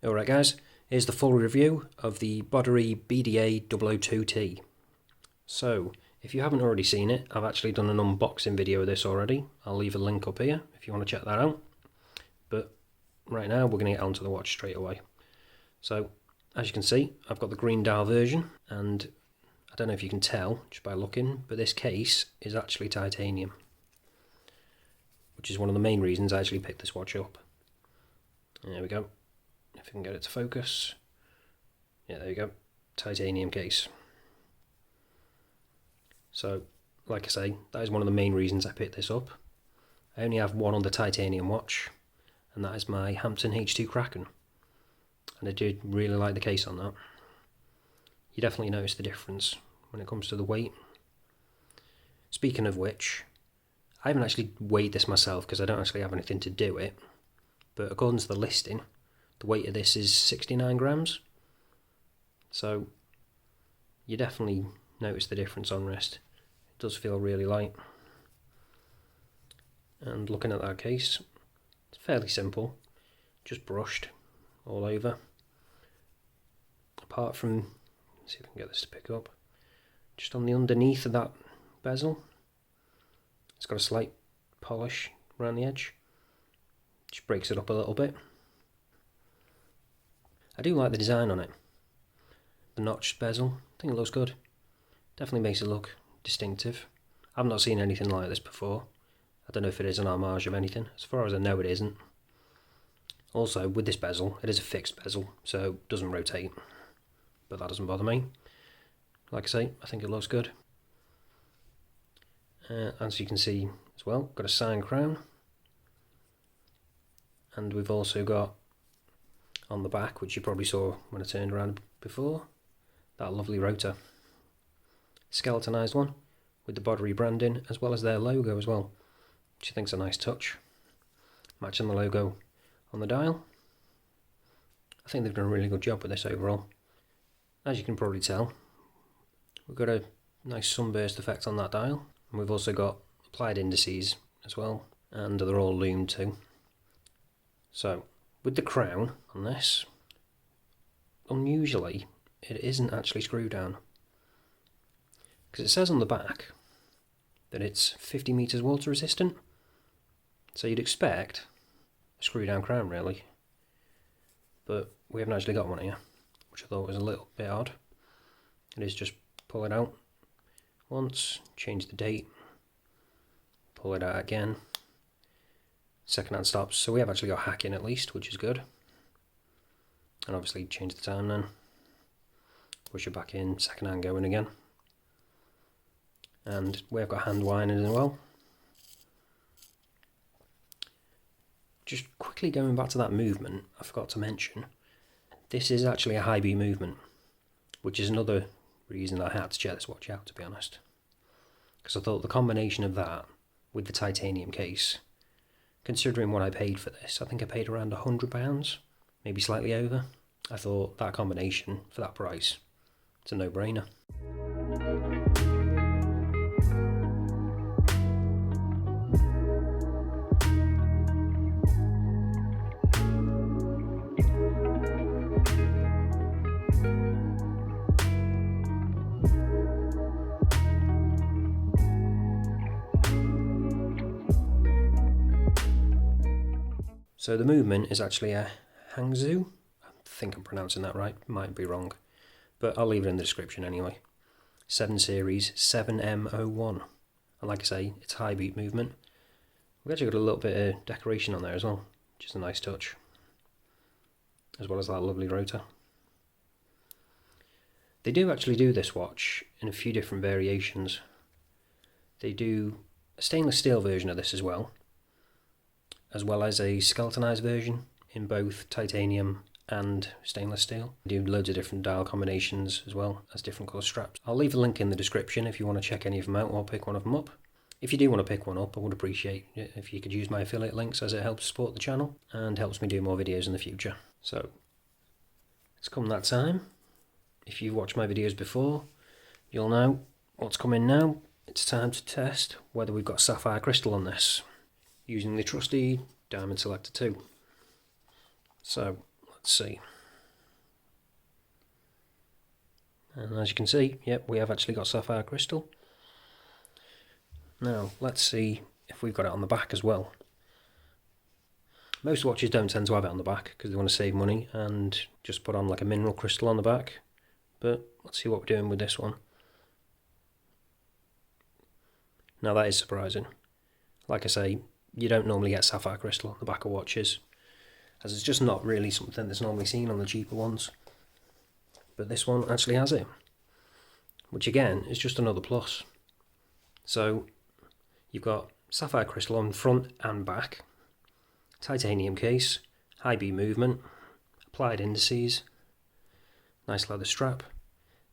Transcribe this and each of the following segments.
Alright guys, here's the full review of the Boderry BDA002T. So, if you haven't already seen it, I've actually done an unboxing video of this already. I'll leave a link up here if you want to check that out. But right now we're going to get onto the watch straight away. So, as you can see, I've got the green dial version, and I don't know if you can tell just by looking, but this case is actually titanium, which is one of the main reasons I actually picked this watch up. There we go. If I can get it to focus. Yeah, there you go. Titanium case. So, like I say, that is one of the main reasons I picked this up. I only have one other titanium watch, and that is my Hampton H2 Kraken. And I did really like the case on that. You definitely notice the difference when it comes to the weight. Speaking of which, I haven't actually weighed this myself because I don't actually have anything to do it. But according to the listing, the weight of this is 69 grams. So you definitely notice the difference on wrist. It does feel really light. And looking at that case, it's fairly simple. Just brushed all over. Apart from, let's see if I can get this to pick up, just on the underneath of that bezel, it's got a slight polish around the edge. Just breaks it up a little bit. I do like the design on it. The notched bezel, I think it looks good. Definitely makes it look distinctive. I've not seen anything like this before. I don't know if it is an homage of anything. As far as I know, it isn't. Also, with this bezel, it is a fixed bezel, so it doesn't rotate. But that doesn't bother me. Like I say, I think it looks good. As you can see as well, got a signed crown. And we've also got on the back, which you probably saw when I turned around before, that lovely rotor. Skeletonized one with the Boderry branding as well as their logo as well, which I think is a nice touch. Matching the logo on the dial. I think they've done a really good job with this overall. As you can probably tell, we've got a nice sunburst effect on that dial, and we've also got applied indices as well, and they're all Lume too. So, with the crown on this, unusually, it isn't actually screw down. Because it says on the back that it's 50 meters water resistant. So you'd expect a screw down crown really. But we haven't actually got one here, which I thought was a little bit odd. It is just pull it out once, change the date, pull it out again. Second hand stops, so we have actually got hacking at least, which is good. And obviously change the time then. Push it back in, second hand going again. And we have got hand winding as well. Just quickly going back to that movement, I forgot to mention, this is actually a high beat movement, which is another reason I had to check this watch out, to be honest. Because I thought the combination of that with the titanium case, considering what I paid for this, I think I paid around £100, maybe slightly over. I thought that combination, for that price, it's a no-brainer. So the movement is actually a Hangzhou. I think I'm pronouncing that right, might be wrong, but I'll leave it in the description anyway. 7 Series 7M01, and like I say, it's high beat movement. We've actually got a little bit of decoration on there as well, which is a nice touch, as well as that lovely rotor. They do actually do this watch in a few different variations. They do a stainless steel version of this as well as a skeletonized version in both titanium and stainless steel. They do loads of different dial combinations as well as different colour straps. I'll leave a link in the description if you want to check any of them out or pick one of them up. If you do want to pick one up, I would appreciate it if you could use my affiliate links, as it helps support the channel and helps me do more videos in the future. So, it's come that time. If you've watched my videos before, you'll know what's coming now. It's time to test whether we've got sapphire crystal on this, using the trusty Diamond Selector 2. So, let's see. And as you can see, yep, we have actually got sapphire crystal. Now, let's see if we've got it on the back as well. Most watches don't tend to have it on the back because they want to save money and just put on like a mineral crystal on the back. But let's see what we're doing with this one. Now that is surprising. Like I say, you don't normally get sapphire crystal on the back of watches, as it's just not really something that's normally seen on the cheaper ones. But this one actually has it, which again is just another plus. So you've got sapphire crystal on front and back, titanium case, high beat movement, applied indices, nice leather strap,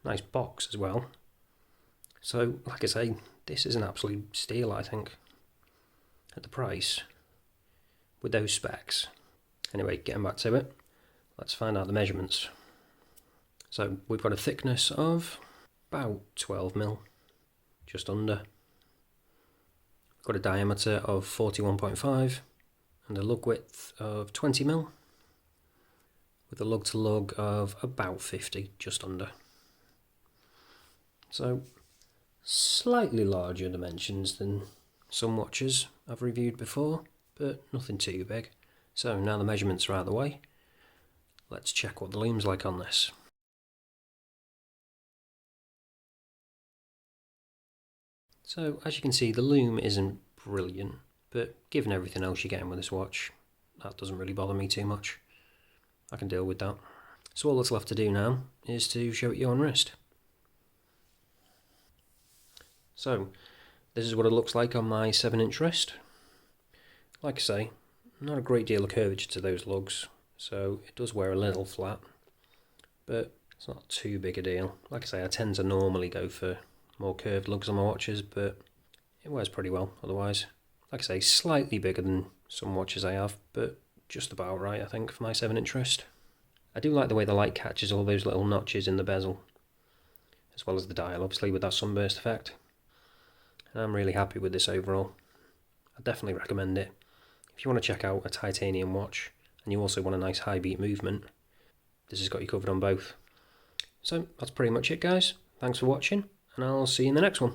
nice box as well. So like I say, this is an absolute steal, I think, at the price with those specs. Anyway, getting back to it, let's find out the measurements. So we've got a thickness of about 12mm, just under. We've got a diameter of 41.5 and a lug width of 20mm, with a lug to lug of about 50, just under. So slightly larger dimensions than some watches I've reviewed before, but nothing too big. So now the measurements are out of the way, let's check what the lume's like on this. So as you can see, the lume isn't brilliant, but given everything else you're getting with this watch, that doesn't really bother me too much. I can deal with that. So all that's left to do now is to show it you on wrist. So this is what it looks like on my 7-inch wrist. Like I say, not a great deal of curvature to those lugs, so it does wear a little flat, but it's not too big a deal. Like I say, I tend to normally go for more curved lugs on my watches, but it wears pretty well otherwise. Like I say, slightly bigger than some watches I have, but just about right, I think, for my 7-inch wrist. I do like the way the light catches all those little notches in the bezel, as well as the dial, obviously, with that sunburst effect. And I'm really happy with this overall. I definitely recommend it. If you want to check out a titanium watch, and you also want a nice high beat movement, this has got you covered on both. So that's pretty much it, guys. Thanks for watching, and I'll see you in the next one.